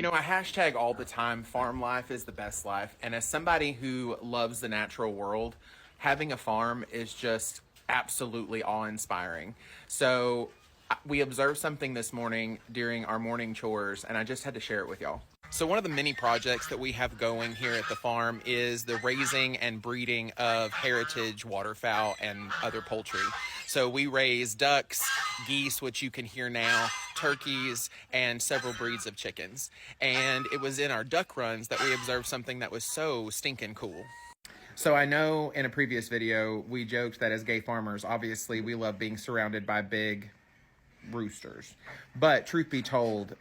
You know, I hashtag all the time, farm life is the best life. And as somebody who loves the natural world, having a farm is just absolutely awe-inspiring. So we observed something this morning during our morning chores, and I just had to share it with y'all. So one of the many projects that we have going here at the farm is the raising and breeding of heritage waterfowl and other poultry. So we raise ducks, geese, which you can hear now, turkeys, and several breeds of chickens. And it was in our duck runs that we observed something that was so stinking cool. So I know in a previous video, we joked that as gay farmers, obviously we love being surrounded by big roosters. But truth be told,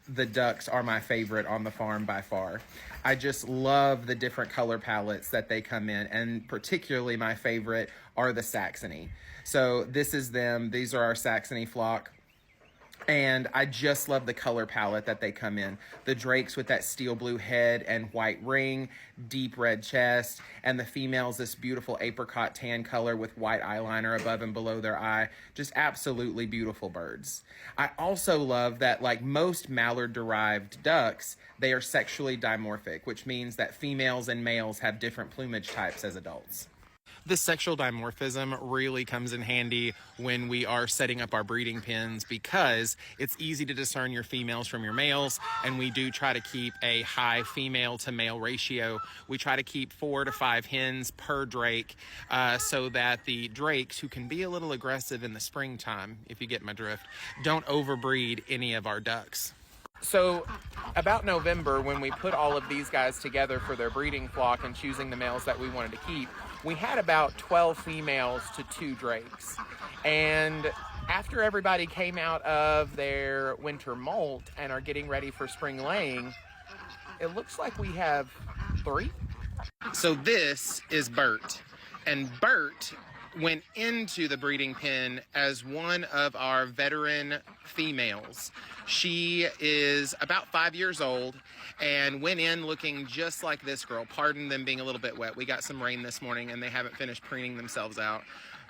the ducks are my favorite on the farm by far. I just love the different color palettes that they come in, and particularly my favorite are the Saxony. So this is them. These are our Saxony flock. And I just love the color palette that they come in. The drakes with that steel blue head and white ring, deep red chest, and the females this beautiful apricot tan color with white eyeliner above and below their eye. Just absolutely beautiful birds. I also love that, like most mallard-derived ducks, they are sexually dimorphic, which means that females and males have different plumage types as adults. This sexual dimorphism really comes in handy when we are setting up our breeding pens, because it's easy to discern your females from your males, and we do try to keep a high female to male ratio. We try to keep 4 to 5 hens per drake, so that the drakes, who can be a little aggressive in the springtime, if you get my drift, don't overbreed any of our ducks. So about November, when we put all of these guys together for their breeding flock and choosing the males that we wanted to keep, we had about 12 females to 2 drakes. And after everybody came out of their winter molt and are getting ready for spring laying, it looks like we have 3. So this is Bert. And Bert went into the breeding pen as one of our veteran females. She is about 5 years old and went in looking just like this girl. Pardon them being a little bit wet. We got some rain this morning and they haven't finished preening themselves out.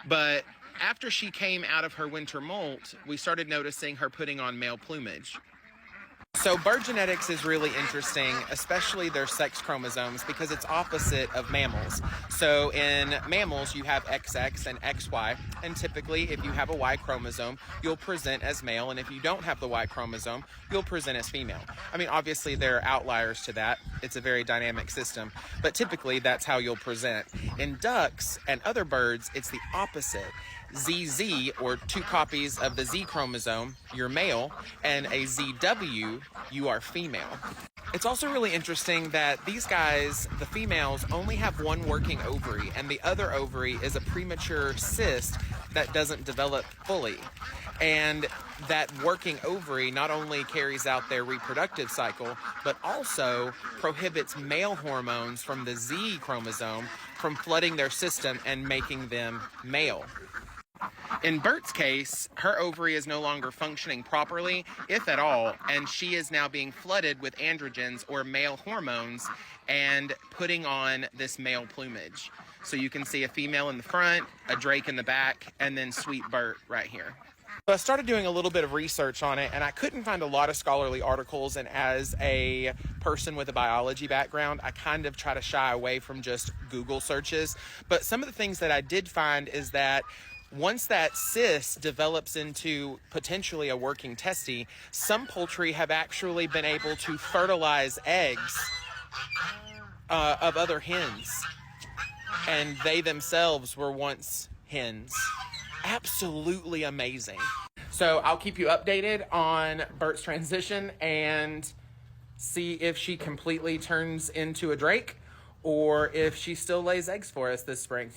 But after she came out of her winter molt, we started noticing her putting on male plumage. So bird genetics is really interesting, especially their sex chromosomes, because it's opposite of mammals. So in mammals, you have XX and XY, and typically if you have a Y chromosome, you'll present as male, and if you don't have the Y chromosome, you'll present as female. I mean, obviously there are outliers to that. It's a very dynamic system, but typically that's how you'll present. In ducks and other birds, it's the opposite. ZZ, or 2 copies of the Z chromosome, you're male, and a ZW, you are female. It's also really interesting that these guys, the females, only have 1 working ovary, and the other ovary is a premature cyst that doesn't develop fully. And that working ovary not only carries out their reproductive cycle, but also prohibits male hormones from the Z chromosome from flooding their system and making them male. In Bert's case, her ovary is no longer functioning properly, if at all, and she is now being flooded with androgens, or male hormones, and putting on this male plumage. So you can see a female in the front, a drake in the back, and then sweet Bert right here. So I started doing a little bit of research on it, and I couldn't find a lot of scholarly articles, and as a person with a biology background, I kind of try to shy away from just Google searches. But some of the things that I did find is that once that cyst develops into potentially a working testy, some poultry have actually been able to fertilize eggs of other hens, and they themselves were once hens. Absolutely amazing. So I'll keep you updated on Bert's transition and see if she completely turns into a drake or if she still lays eggs for us this spring.